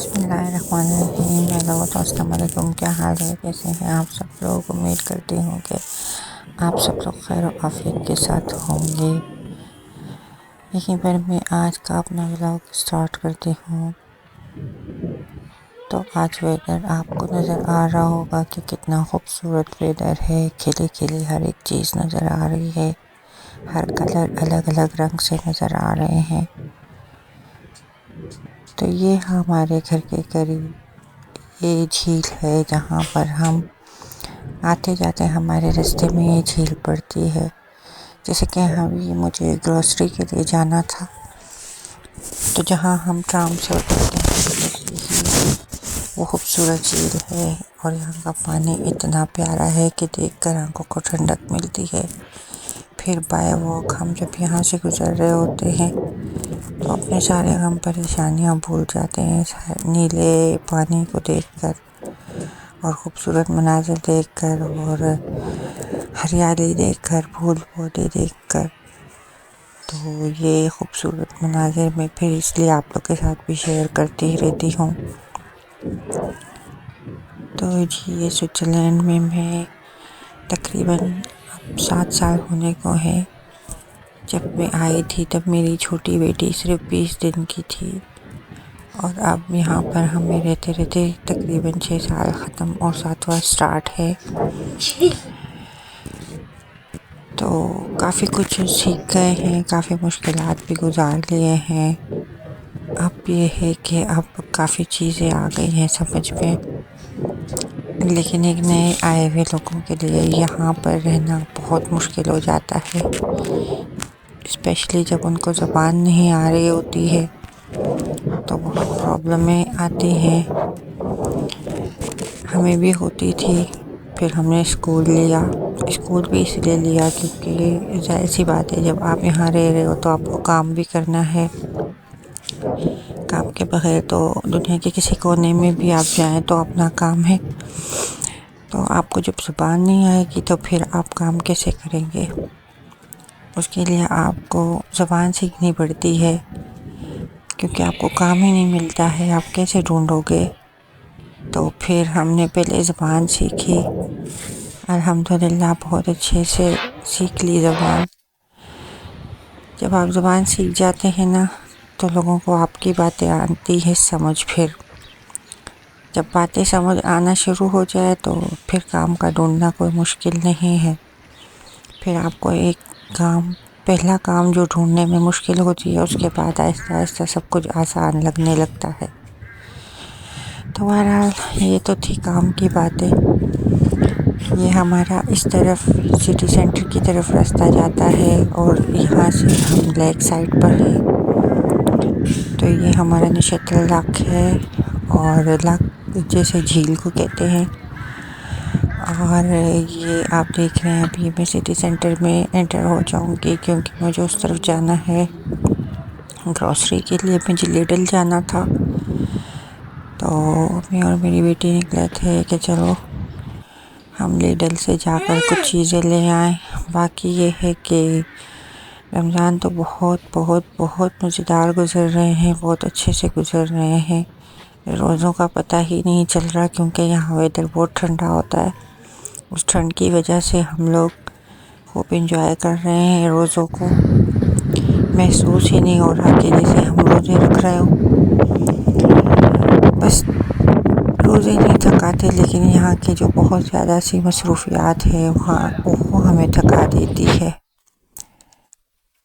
बिस्मिल्लाहिर्रहमानिर्रहीम। हेलो दोस्तों, वालेकुम। क्या हाल है, कैसे हैं आप सब लोग? उम्मीद करती हूँ कि आप सब लोग खैर आफियत के साथ होंगे। यहीं पर मैं आज का अपना व्लॉग स्टार्ट करती हूँ। तो आज वेदर आपको नज़र आ रहा होगा कि कितना खूबसूरत वेदर है। खिली खिली हर एक चीज़ नज़र आ रही है, हर कलर अलग अलग रंग से नज़र आ रहे हैं। तो ये हमारे घर के करीब ये झील है, जहाँ पर हम आते जाते हमारे रास्ते में ये झील पड़ती है। जैसे कि मुझे ग्रोसरी के लिए जाना था, तो जहाँ हम ट्राम से उतरते हैं वो खूबसूरत झील है। और यहाँ का पानी इतना प्यारा है कि देखकर आंखों को ठंडक मिलती है। फिर बाय वॉक हम जब यहाँ से गुजर रहे होते हैं तो अपने सारे गम परेशानियाँ भूल जाते हैं नीले पानी को देखकर और खूबसूरत मनाज़िर देखकर और हरियाली देखकर, फूल पौधे देखकर। तो ये खूबसूरत मनाज़िर मैं फिर इसलिए आप लोग के साथ भी शेयर करती ही रहती हूँ। तो जी, ये स्विट्ज़रलैंड में मैं तकरीबन 7 साल होने को है। जब मैं आई थी तब मेरी छोटी बेटी सिर्फ 20 दिन की थी, और अब यहाँ पर हमें रहते रहते तकरीबन 6 साल ख़त्म और 7वां स्टार्ट है। तो काफ़ी कुछ सीख गए हैं, काफ़ी मुश्किलात भी गुज़ार लिए हैं। अब ये है कि अब काफ़ी चीज़ें आ गई हैं समझ में, लेकिन एक नए आए हुए लोगों के लिए यहाँ पर रहना बहुत मुश्किल हो जाता है, स्पेशली जब उनको ज़बान नहीं आ रही होती है तो बहुत प्रॉब्लमें आती हैं। हमें भी होती थी। फिर हमने स्कूल भी इसलिए लिया क्योंकि जाहिर सी बात है, जब आप यहाँ रह रहे हो तो आपको काम भी करना है। काम के बगैर तो दुनिया के किसी कोने में भी आप जाएं तो अपना काम है। तो आपको जब ज़ुबान नहीं आएगी तो फिर आप काम कैसे करेंगे? उसके लिए आपको ज़ुबान सीखनी पड़ती है, क्योंकि आपको काम ही नहीं मिलता है, आप कैसे ढूंढोगे? तो फिर हमने पहले ज़ुबान सीखी, अल्हम्दुलिल्लाह बहुत अच्छे से सीख ली ज़ुबान। जब आप ज़ुबान सीख जाते हैं ना, तो लोगों को आपकी बातें आती है समझ। फिर जब बातें समझ आना शुरू हो जाए तो फिर काम का ढूंढना कोई मुश्किल नहीं है। फिर आपको पहला काम जो ढूंढने में मुश्किल होती है, उसके बाद आहिस्ता आहिस्ता सब कुछ आसान लगने लगता है। तो बहरहाल ये तो थी काम की बातें। ये हमारा इस तरफ सिटी सेंटर की तरफ रास्ता जाता है और यहाँ से हम लेक साइड पर हैं। तो ये हमारा निशतल लाक है, और लाक जैसे झील को कहते हैं। और ये आप देख रहे हैं, अभी मैं सिटी सेंटर में एंटर हो जाऊंगी क्योंकि मुझे उस तरफ जाना है ग्रॉसरी के लिए। मुझे लिडल जाना था, तो मैं और मेरी बेटी निकले थे कि चलो हम लिडल से जाकर कुछ चीज़ें ले आएँ। बाकी ये है कि रमज़ान तो बहुत बहुत बहुत मज़ेदार गुज़र रहे हैं, बहुत अच्छे से गुज़र रहे हैं। रोज़ों का पता ही नहीं चल रहा, क्योंकि यहाँ वेदर बहुत ठंडा होता है। उस ठंड की वजह से हम लोग खूब इंजॉय कर रहे हैं। रोज़ों को महसूस ही नहीं हो रहा कि जैसे हम रोज़े रख रहे हो। बस रोज़े नहीं थकाते, लेकिन यहाँ की जो बहुत ज़्यादा सी मसरूफियात है वो हमें थका देती है।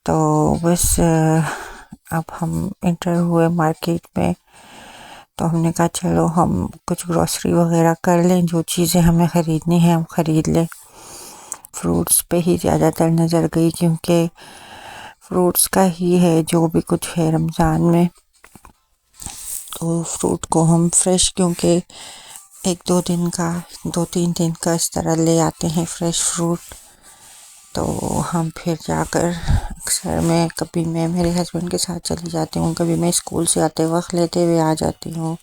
तो बस अब हम इंटर हुए मार्केट में, तो हमने कहा चलो हम कुछ ग्रॉसरी वगैरह कर लें, जो चीज़ें हमें ख़रीदनी है हम ख़रीद लें। फ्रूट्स पे ही ज़्यादातर नज़र गई, क्योंकि फ्रूट्स का ही है जो भी कुछ है रमज़ान में। तो फ्रूट को हम फ्रेश, क्योंकि 2-3 दिन का इस तरह ले आते हैं फ्रेश फ्रूट। तो हम फिर जाकर अक्सर कभी मैं मेरे हस्बैंड के साथ चली जाती हूँ, कभी मैं स्कूल से आते वक्त लेते हुए आ जाती हूँ।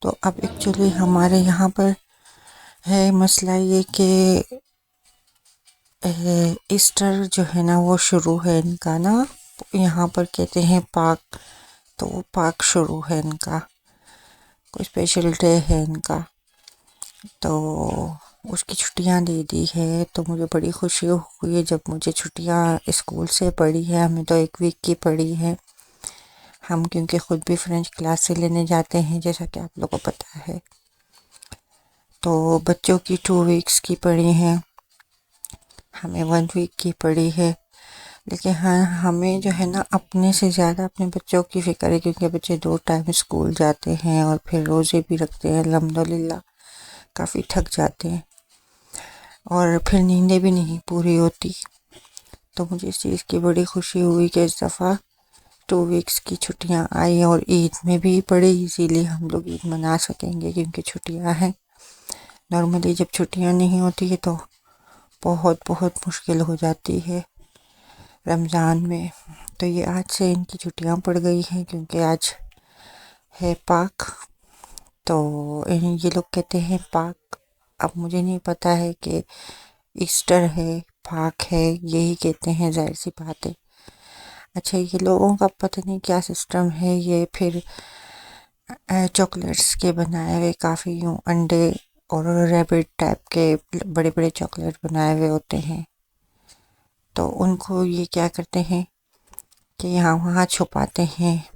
तो अब एक्चुअली हमारे यहाँ पर है मसला ये कि ईस्टर जो है ना वो शुरू है इनका ना, यहाँ पर कहते हैं पाक, तो वो पाक शुरू है इनका। कोई स्पेशल डे है इनका, तो उसकी छुट्टियां दे दी है। तो मुझे बड़ी खुशी हुई है जब मुझे छुट्टियां स्कूल से पड़ी है। हमें तो 1 वीक की पड़ी है। हम क्योंकि ख़ुद भी फ्रेंच क्लास से लेने जाते हैं, जैसा कि आप लोगों को पता है। तो बच्चों की 2 वीक्स की पड़ी हैं, हमें 1 वीक की पड़ी है। लेकिन हाँ, हमें जो है ना अपने से ज़्यादा अपने बच्चों की फ़िक्र है, क्योंकि बच्चे 2 टाइम स्कूल जाते हैं और फिर रोज़े भी रखते हैं। अल्हम्दुलिल्लाह काफ़ी थक जाते हैं और फिर नींदें भी नहीं पूरी होती। तो मुझे इस चीज़ की बड़ी खुशी हुई कि इस दफ़ा 2 वीक्स की छुट्टियां आई और ईद में भी पड़ी, इसीलिए हम लोग ईद मना सकेंगे क्योंकि छुट्टियां हैं। नॉर्मली जब छुट्टियां नहीं होती है तो बहुत बहुत मुश्किल हो जाती है रमज़ान में। तो ये आज से इनकी छुट्टियां पड़ गई हैं क्योंकि आज है पाक। तो ये लोग कहते हैं पाक, अब मुझे नहीं पता है कि ईस्टर है पाक है, यही कहते हैं, जाहिर सी बात है। अच्छा, ये लोगों का पता नहीं क्या सिस्टम है। ये फिर चॉकलेट्स के बनाए हुए काफ़ी यूँ अंडे और रैबिट टाइप के बड़े बड़े चॉकलेट बनाए हुए होते हैं। तो उनको ये क्या करते हैं कि यहाँ वहाँ छुपाते हैं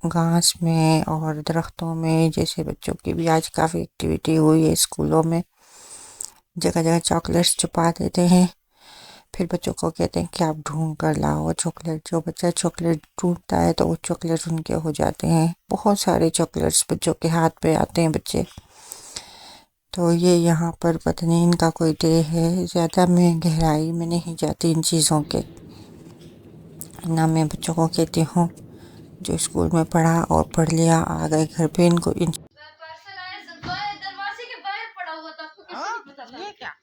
घास में और दरख्तों में। जैसे बच्चों की भी आज काफ़ी एक्टिविटी हुई है स्कूलों में, जगह जगह चॉकलेट्स छुपा देते हैं। फिर बच्चों को कहते हैं कि आप ढूंढ कर लाओ चॉकलेट। जो बच्चा चॉकलेट ढूंढता है तो वो चॉकलेट उनके हो जाते हैं। बहुत सारे चॉकलेट्स बच्चों के हाथ पे आते हैं बच्चे। तो ये यहाँ पर पता नहीं इनका कोई डे है। ज़्यादा मैं गहराई में नहीं जाती इन चीज़ों के, ना मैं बच्चों को कहती हूँ जो स्कूल में पढ़ा और पढ़ लिया आ गए घर पे। इनको इन दरवाजे के बाहर पड़ा हुआ था, आपको कैसे नहीं पता था? ये क्या?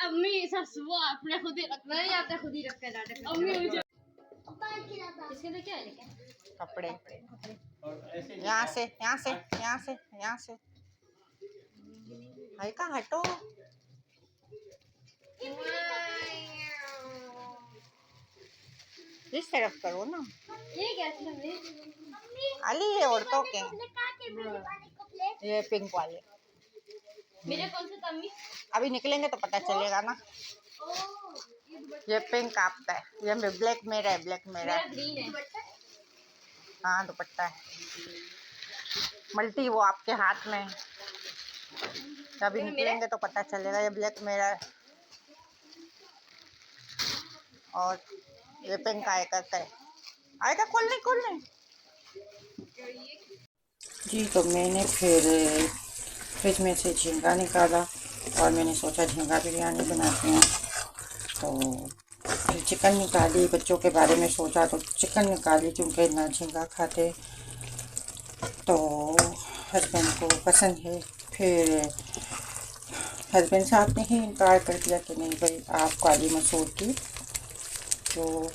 अम्मी सब सुबह आपने खुद ही रखना है या आपने खुद ही रख के डाटा? अम्मी मुझे इसके लिए क्या है क्या? कपड़े यहाँ से यहाँ से यहाँ से यहाँ से हल्का हटो। इस तरफ करो ना। ये क्या है? अली ये औरतों के, ये पिंक वाले मेरे कौन से अम्मी? अभी निकलेंगे तो पता चलेगा ना। ये पिंक आपका है, ये ब्लैक मेरा है, ब्लैक मेरा है। ग्रीन है। हाँ दुपट्टा है, मल्टी वो आपके हाथ में। अभी निकलेंगे तो पता चलेगा। ये ब्लैक मेरा है और ये पिंक आएगा आएगा। खोलने जी। तो मैंने फिर फ्रिज में से झींगा निकाला और मैंने सोचा झींगा बिरयानी बनाते हैं। तो फिर चिकन निकाली, बच्चों के बारे में सोचा तो चिकन निकाली क्योंकि ना झींगा खाते, तो हस्बैंड को पसंद है। फिर हस्बैंड साहब ने ही इनकार कर दिया कि नहीं भाई आप काली मसूर की, जो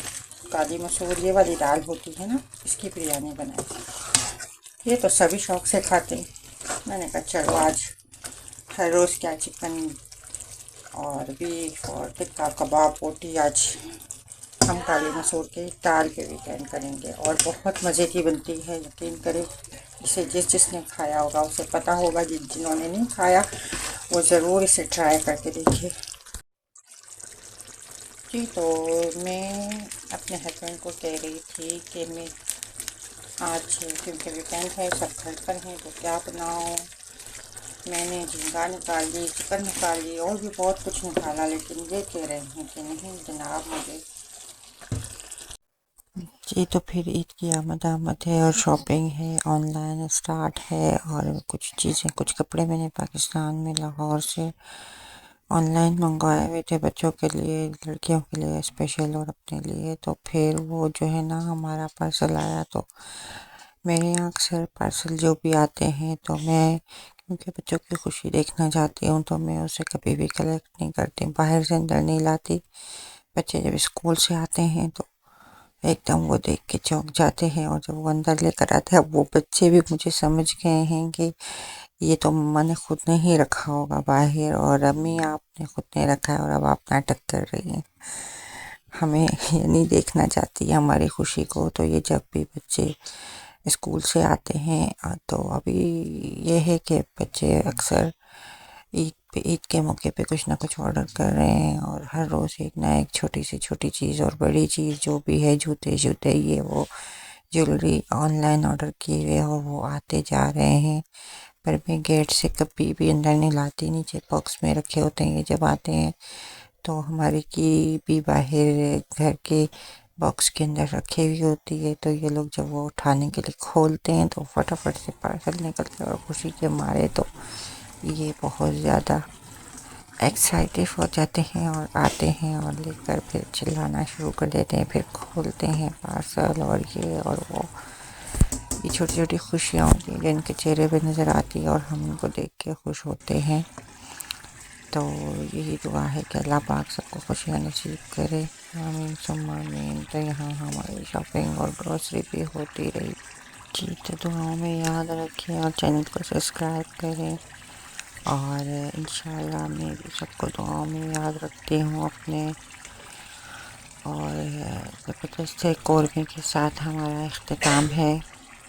काली मसूर ये वाली दाल होती है ना, इसकी बिरयानी बनाई। ये तो सभी शौक से खाते हैं। मैंने कहा चलो आज हर रोज़ क्या चिकन और बीफ और टिक्का कबाब रोटी, आज हम काली मसूर की दाल पे वीकेंड करेंगे। और बहुत मज़े की बनती है, यकीन करें। इसे जिसने खाया होगा उसे पता होगा, जिन्होंने नहीं खाया वो ज़रूर इसे ट्राई करके देखिए जी। तो मैं अपने हस्बैंड को कह रही थी कि मैं आज क्योंकि वीकेंड है, सब घर पर हैं, तो क्या बनाऊँ। मैंने झींगा निकाल ली, चिकन निकाल ली और भी बहुत कुछ निकाला, लेकिन ये कह रहे हैं कि नहीं जनाब मुझे जी। तो फिर ईद की आमद है और शॉपिंग है, ऑनलाइन स्टार्ट है। और कुछ चीज़ें, कुछ कपड़े मैंने पाकिस्तान में लाहौर से ऑनलाइन मंगवाए हुए थे बच्चों के लिए, लड़कियों के लिए स्पेशल और अपने लिए। तो फिर वो जो है ना हमारा पार्सल आया। तो मेरे यहाँ अक्सर पार्सल जो भी आते हैं तो मैं क्योंकि बच्चों की खुशी देखना चाहती हूँ तो मैं उसे कभी भी कलेक्ट नहीं करती, बाहर से अंदर नहीं लाती। बच्चे जब स्कूल से आते हैं तो एकदम वो देख के चौंक जाते हैं और जब वो अंदर लेकर आते हैं, अब वो बच्चे भी मुझे समझ गए हैं कि ये तो मम्मा ने खुद ने ही रखा होगा बाहर और अम्मी आपने खुद ने रखा है और अब आप नाटक कर रही हैं। हमें ये नहीं देखना चाहती हमारी खुशी को। तो ये जब भी बच्चे स्कूल से आते हैं तो अभी ये है कि बच्चे अक्सर ईद के मौके पे कुछ ना कुछ ऑर्डर कर रहे हैं और हर रोज़ एक ना एक छोटी से छोटी चीज़ और बड़ी चीज़ जो भी है जूते जूते ये वो ज्वेलरी ऑनलाइन ऑर्डर किए हुए और वो आते जा रहे हैं। पर मैं गेट से कभी भी अंदर नहीं लाती, नीचे बॉक्स में रखे होते हैं। ये जब आते हैं तो हमारी की भी बाहर घर के बॉक्स के अंदर रखी हुई होती है, तो ये लोग जब वो उठाने के लिए खोलते हैं तो फटाफट से पार्सल निकलते हैं और खुशी के मारे तो ये बहुत ज़्यादा एक्साइटेड हो जाते हैं और आते हैं और लेकर फिर चिल्लाना शुरू कर देते हैं। फिर खोलते हैं पार्सल और ये और वो, ये छोटी छोटी खुशियाँ होती हैं जो इनके चेहरे पे नज़र आती है और हम इनको देख के खुश होते हैं। तो यही दुआ है कि अल्लाह पाक सबको खुशियाँ नसीब करे, आमीन सुम्मा आमीन। तो यहाँ हमारी शॉपिंग और ग्रोसरी भी होती रही जी। तो दुआओं में याद रखें और चैनल को सब्सक्राइब करें और इंशाल्लाह मैं भी सबको दुआओं में याद रखती हूँ अपने। और ज़बरदस्त कौरमे के साथ हमारा इख्तिताम है।